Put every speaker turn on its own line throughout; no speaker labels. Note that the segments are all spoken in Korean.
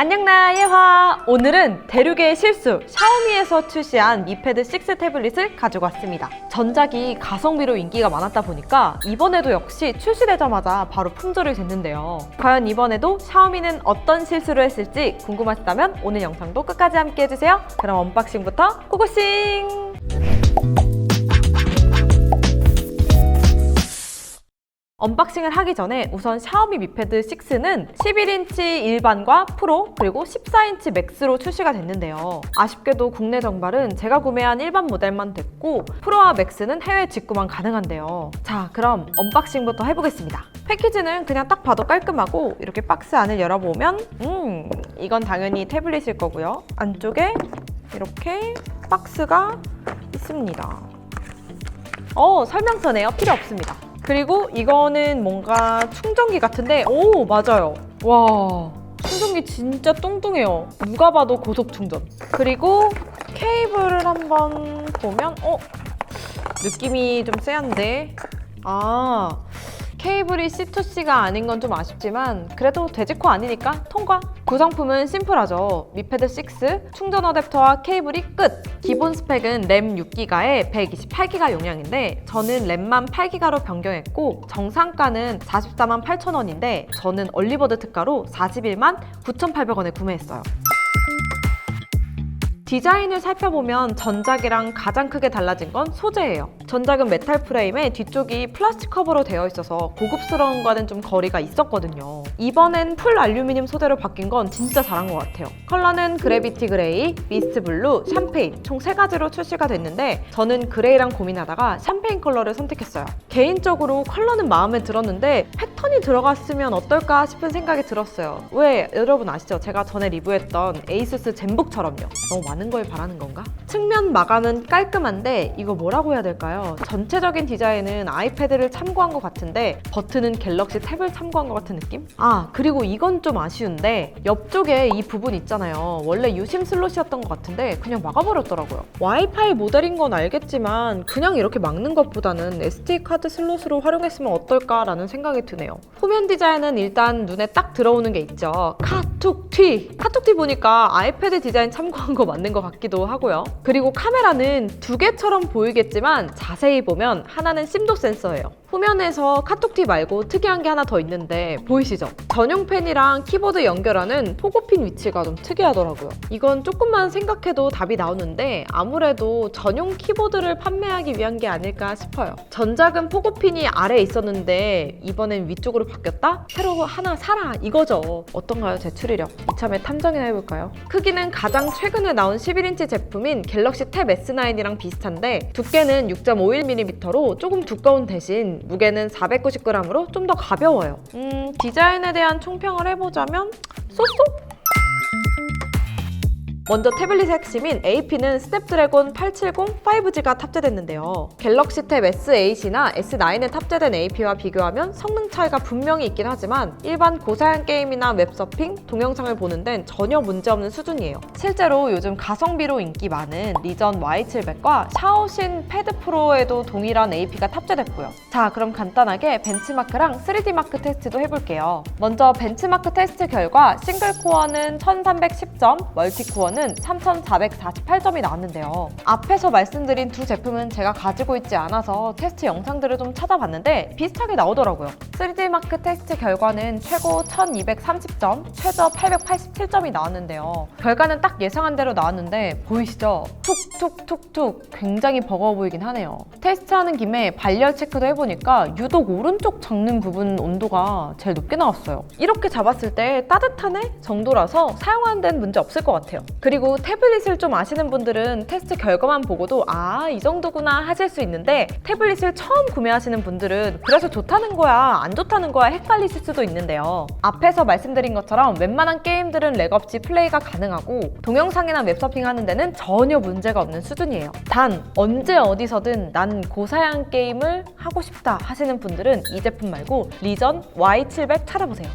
안녕 나 예화! 오늘은 대륙의 실수 샤오미에서 출시한 미 패드 6 태블릿을 가지고 왔습니다. 전작이 가성비로 인기가 많았다 보니까 이번에도 역시 출시되자마자 바로 품절이 됐는데요. 과연 이번에도 샤오미는 어떤 실수를 했을지 궁금하시다면 오늘 영상도 끝까지 함께 해주세요. 그럼 언박싱부터 고고싱! 언박싱을 하기 전에 우선 샤오미 미 패드 6는 11인치 일반과 프로 그리고 14인치 맥스로 출시가 됐는데요. 아쉽게도 국내 정발은 제가 구매한 일반 모델만 됐고 프로와 맥스는 해외 직구만 가능한데요. 자, 그럼 언박싱부터 해보겠습니다. 패키지는 그냥 딱 봐도 깔끔하고 이렇게 박스 안을 열어보면 이건 당연히 태블릿일 거고요. 안쪽에 이렇게 박스가 있습니다. 설명서네요. 필요 없습니다. 그리고 이거는 뭔가 충전기 같은데 오, 맞아요. 와, 충전기 진짜 뚱뚱해요. 누가 봐도 고속 충전. 그리고 케이블을 한번 보면 느낌이 좀 쎄한데 케이블이 C2C가 아닌 건 좀 아쉽지만 그래도 돼지코 아니니까 통과! 구성품은 심플하죠. 미 패드 6 충전 어댑터와 케이블이 끝! 기본 스펙은 램 6기가에 128기가 용량인데 저는 램만 8기가로 변경했고 정상가는 44만 8천원인데 저는 얼리버드 특가로 41만 9,800원에 구매했어요. 디자인을 살펴보면 전작이랑 가장 크게 달라진 건 소재예요. 전작은 메탈 프레임에 뒤쪽이 플라스틱 커버로 되어 있어서 고급스러운 거는 좀 거리가 있었거든요. 이번엔 풀 알루미늄 소재로 바뀐 건 진짜 잘한 것 같아요. 컬러는 그래비티 그레이, 미스트 블루, 샴페인 총 3가지로 출시가 됐는데 저는 그레이랑 고민하다가 샴페인 컬러를 선택했어요. 개인적으로 컬러는 마음에 들었는데 패턴이 들어갔으면 어떨까 싶은 생각이 들었어요. 왜? 여러분 아시죠? 제가 전에 리뷰했던 에이수스 젠북처럼요. 너무 많은 걸 바라는 건가? 측면 마감은 깔끔한데 이거 뭐라고 해야 될까요? 전체적인 디자인은 아이패드를 참고한 것 같은데 버튼은 갤럭시 탭을 참고한 것 같은 느낌? 그리고 이건 좀 아쉬운데 옆쪽에 이 부분 있잖아요. 원래 유심 슬롯이었던 것 같은데 그냥 막아버렸더라고요. 와이파이 모델인 건 알겠지만 그냥 이렇게 막는 것보다는 SD카드 슬롯으로 활용했으면 어떨까라는 생각이 드네요. 후면 디자인은 일단 눈에 딱 들어오는 게 있죠. 카툭튀! 카툭튀 보니까 아이패드 디자인 참고한 거 맞는 것 같기도 하고요. 그리고 카메라는 두 개처럼 보이겠지만 자세히 보면 하나는 심도 센서예요. 후면에서 카톡티 말고 특이한 게 하나 더 있는데 보이시죠? 전용 펜이랑 키보드 연결하는 포고핀 위치가 좀 특이하더라고요. 이건 조금만 생각해도 답이 나오는데 아무래도 전용 키보드를 판매하기 위한 게 아닐까 싶어요. 전작은 포고핀이 아래에 있었는데 이번엔 위쪽으로 바뀌었다? 새로 하나 사라 이거죠. 어떤가요? 제 추리력. 이참에 탐정이나 해볼까요? 크기는 가장 최근에 나온 11인치 제품인 갤럭시 탭 S9이랑 비슷한데 두께는 6.51mm로 조금 두꺼운 대신 무게는 490g으로 좀 더 가벼워요. 디자인에 대한 총평을 해보자면 쏘쏘? 먼저 태블릿의 핵심인 AP는 스냅드래곤 870 5G가 탑재됐는데요. 갤럭시 탭 S8이나 S9에 탑재된 AP와 비교하면 성능 차이가 분명히 있긴 하지만 일반 고사양 게임이나 웹서핑, 동영상을 보는 데는 전혀 문제없는 수준이에요. 실제로 요즘 가성비로 인기 많은 리전 Y700과 샤오신 패드 프로에도 동일한 AP가 탑재됐고요. 자, 그럼 간단하게 벤치마크랑 3D 마크 테스트도 해볼게요. 먼저 벤치마크 테스트 결과 싱글 코어는 1310점, 멀티 코어는 3448점이 나왔는데요. 앞에서 말씀드린 두 제품은 제가 가지고 있지 않아서 테스트 영상들을 좀 찾아봤는데 비슷하게 나오더라고요. 3D 마크 테스트 결과는 최고 1230점, 최저 887점이 나왔는데요. 결과는 딱 예상한 대로 나왔는데 보이시죠? 툭툭툭툭 굉장히 버거워 보이긴 하네요. 테스트하는 김에 발열 체크도 해보니까 유독 오른쪽 잡는 부분 온도가 제일 높게 나왔어요. 이렇게 잡았을 때 따뜻하네 정도라서 사용하는 데는 문제 없을 것 같아요. 그리고 태블릿을 좀 아시는 분들은 테스트 결과만 보고도 이 정도구나 하실 수 있는데 태블릿을 처음 구매하시는 분들은 그래서 좋다는 거야 안 좋다는 거야 헷갈리실 수도 있는데요. 앞에서 말씀드린 것처럼 웬만한 게임들은 렉 없이 플레이가 가능하고 동영상이나 웹서핑 하는 데는 전혀 문제가 없는 수준이에요. 단 언제 어디서든 난 고사양 게임을 하고 싶다 하시는 분들은 이 제품 말고 리전 Y700 찾아보세요.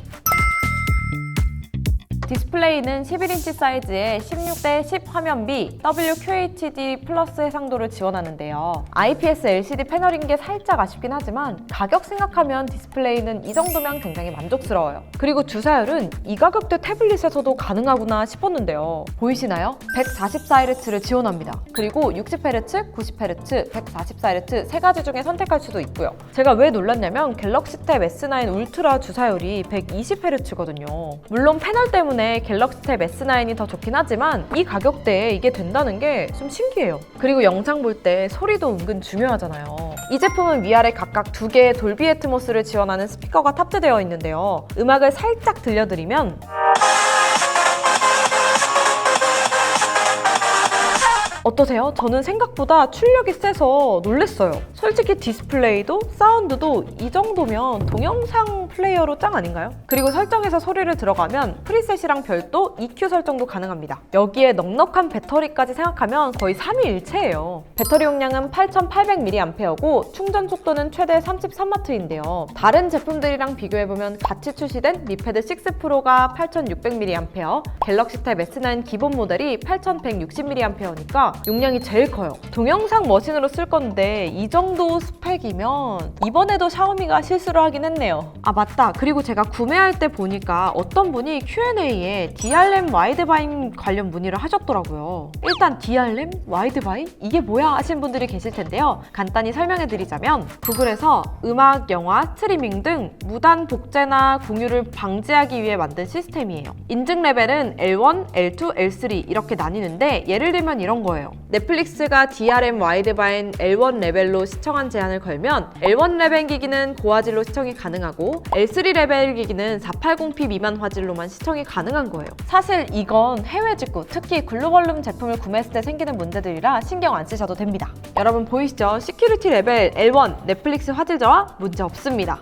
디스플레이는 11인치 사이즈의 16:10 화면비 WQHD 플러스 해상도를 지원하는데요. IPS LCD 패널인 게 살짝 아쉽긴 하지만 가격 생각하면 디스플레이는 이 정도면 굉장히 만족스러워요. 그리고 주사율은 이 가격대 태블릿에서도 가능하구나 싶었는데요. 보이시나요? 144Hz를 지원합니다. 그리고 60Hz, 90Hz, 144Hz 세 가지 중에 선택할 수도 있고요. 제가 왜 놀랐냐면 갤럭시 탭 S9 울트라 주사율이 120Hz거든요. 물론 패널 때문에 갤럭시 탭 S9이 더 좋긴 하지만 이 가격대에 이게 된다는 게 좀 신기해요. 그리고 영상 볼 때 소리도 은근 중요하잖아요. 이 제품은 위아래 각각 2개의 돌비 애트모스를 지원하는 스피커가 탑재되어 있는데요. 음악을 살짝 들려드리면 어떠세요? 저는 생각보다 출력이 세서 놀랬어요. 솔직히 디스플레이도 사운드도 이 정도면 동영상 플레이어로 짱 아닌가요? 그리고 설정에서 소리를 들어가면 프리셋이랑 별도 EQ 설정도 가능합니다. 여기에 넉넉한 배터리까지 생각하면 거의 삼위일체예요. 배터리 용량은 8800mAh고 충전 속도는 최대 33W인데요. 다른 제품들이랑 비교해보면 같이 출시된 미패드 6 프로가 8600mAh, 갤럭시 탭 S9 기본 모델이 8160mAh니까 용량이 제일 커요. 동영상 머신으로 쓸 건데 이 정도 스펙이면 이번에도 샤오미가 실수를 하긴 했네요. 아 맞다. 그리고 제가 구매할 때 보니까 어떤 분이 Q&A에 DRM 와이드바인 관련 문의를 하셨더라고요. 일단 DRM 와이드바인? 이게 뭐야 하신 분들이 계실 텐데요. 간단히 설명해 드리자면 구글에서 음악, 영화, 스트리밍 등 무단 복제나 공유를 방지하기 위해 만든 시스템이에요. 인증 레벨은 L1, L2, L3 이렇게 나뉘는데 예를 들면 이런 거예요. 넷플릭스가 DRM 와이드바인 L1 레벨로 시청한 제한을 걸면 L1 레벨 기기는 고화질로 시청이 가능하고 L3 레벨 기기는 480p 미만 화질로만 시청이 가능한 거예요. 사실 이건 해외 직구, 특히 글로벌룸 제품을 구매했을 때 생기는 문제들이라 신경 안 쓰셔도 됩니다. 여러분 보이시죠? 시큐리티 레벨 L1 넷플릭스 화질 저하 문제 없습니다.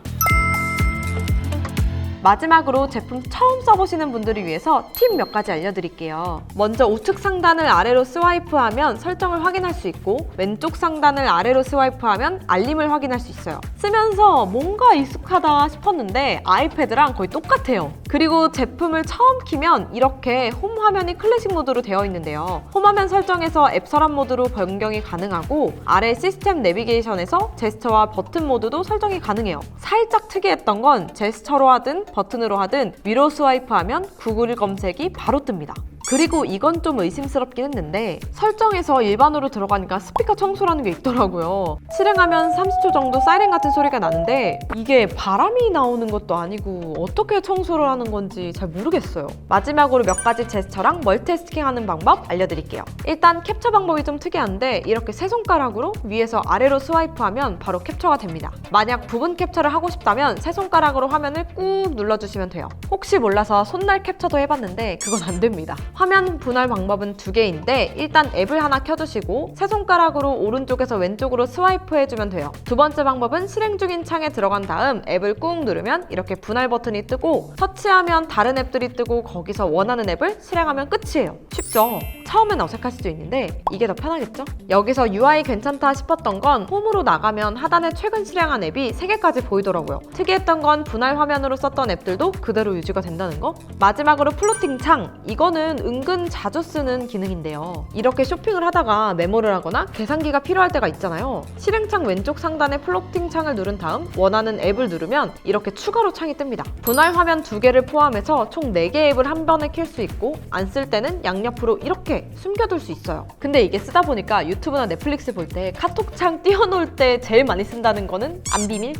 마지막으로 제품 처음 써보시는 분들을 위해서 팁 몇 가지 알려드릴게요. 먼저 우측 상단을 아래로 스와이프하면 설정을 확인할 수 있고 왼쪽 상단을 아래로 스와이프하면 알림을 확인할 수 있어요. 쓰면서 뭔가 익숙하다 싶었는데 아이패드랑 거의 똑같아요. 그리고 제품을 처음 키면 이렇게 홈 화면이 클래식 모드로 되어 있는데요. 홈 화면 설정에서 앱 서랍 모드로 변경이 가능하고 아래 시스템 내비게이션에서 제스처와 버튼 모드도 설정이 가능해요. 살짝 특이했던 건 제스처로 하든 버튼으로 하든 위로 스와이프하면 구글 검색이 바로 뜹니다. 그리고 이건 좀 의심스럽긴 했는데 설정에서 일반으로 들어가니까 스피커 청소라는 게 있더라고요. 실행하면 30초 정도 사이렌 같은 소리가 나는데 이게 바람이 나오는 것도 아니고 어떻게 청소를 하는 건지 잘 모르겠어요. 마지막으로 몇 가지 제스처랑 멀티태스킹하는 방법 알려드릴게요. 일단 캡처 방법이 좀 특이한데 이렇게 세 손가락으로 위에서 아래로 스와이프하면 바로 캡처가 됩니다. 만약 부분 캡처를 하고 싶다면 세 손가락으로 화면을 꾹 눌러주시면 돼요. 혹시 몰라서 손날 캡처도 해봤는데 그건 안 됩니다. 화면 분할 방법은 2개인데 일단 앱을 하나 켜주시고 세 손가락으로 오른쪽에서 왼쪽으로 스와이프 해주면 돼요. 두 번째 방법은 실행 중인 창에 들어간 다음 앱을 꾹 누르면 이렇게 분할 버튼이 뜨고 터치하면 다른 앱들이 뜨고 거기서 원하는 앱을 실행하면 끝이에요. 쉽죠? 처음엔 어색할 수도 있는데 이게 더 편하겠죠? 여기서 UI 괜찮다 싶었던 건 홈으로 나가면 하단에 최근 실행한 앱이 3개까지 보이더라고요. 특이했던 건 분할 화면으로 썼던 앱들도 그대로 유지가 된다는 거? 마지막으로 플로팅 창! 이거는 은근 자주 쓰는 기능인데요. 이렇게 쇼핑을 하다가 메모를 하거나 계산기가 필요할 때가 있잖아요. 실행창 왼쪽 상단에 플로팅 창을 누른 다음 원하는 앱을 누르면 이렇게 추가로 창이 뜹니다. 분할 화면 2개를 포함해서 총 4개 앱을 한 번에 켤 수 있고 안 쓸 때는 양옆으로 이렇게 숨겨둘 수 있어요. 근데 이게 쓰다 보니까 유튜브나 넷플릭스 볼 때 카톡창 띄워놓을 때 제일 많이 쓴다는 거는 안 비밀?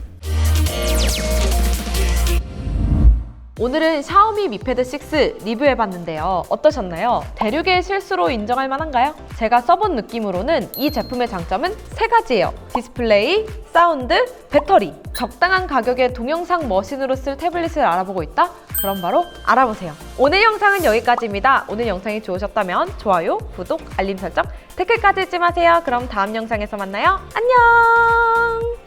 오늘은 샤오미 미패드 6 리뷰해봤는데요. 어떠셨나요? 대륙의 실수로 인정할 만한가요? 제가 써본 느낌으로는 이 제품의 장점은 3가지예요. 디스플레이, 사운드, 배터리. 적당한 가격에 동영상 머신으로 쓸 태블릿을 알아보고 있다? 그럼 바로 알아보세요. 오늘 영상은 여기까지입니다. 오늘 영상이 좋으셨다면 좋아요, 구독, 알림 설정, 댓글까지 잊지 마세요. 그럼 다음 영상에서 만나요. 안녕!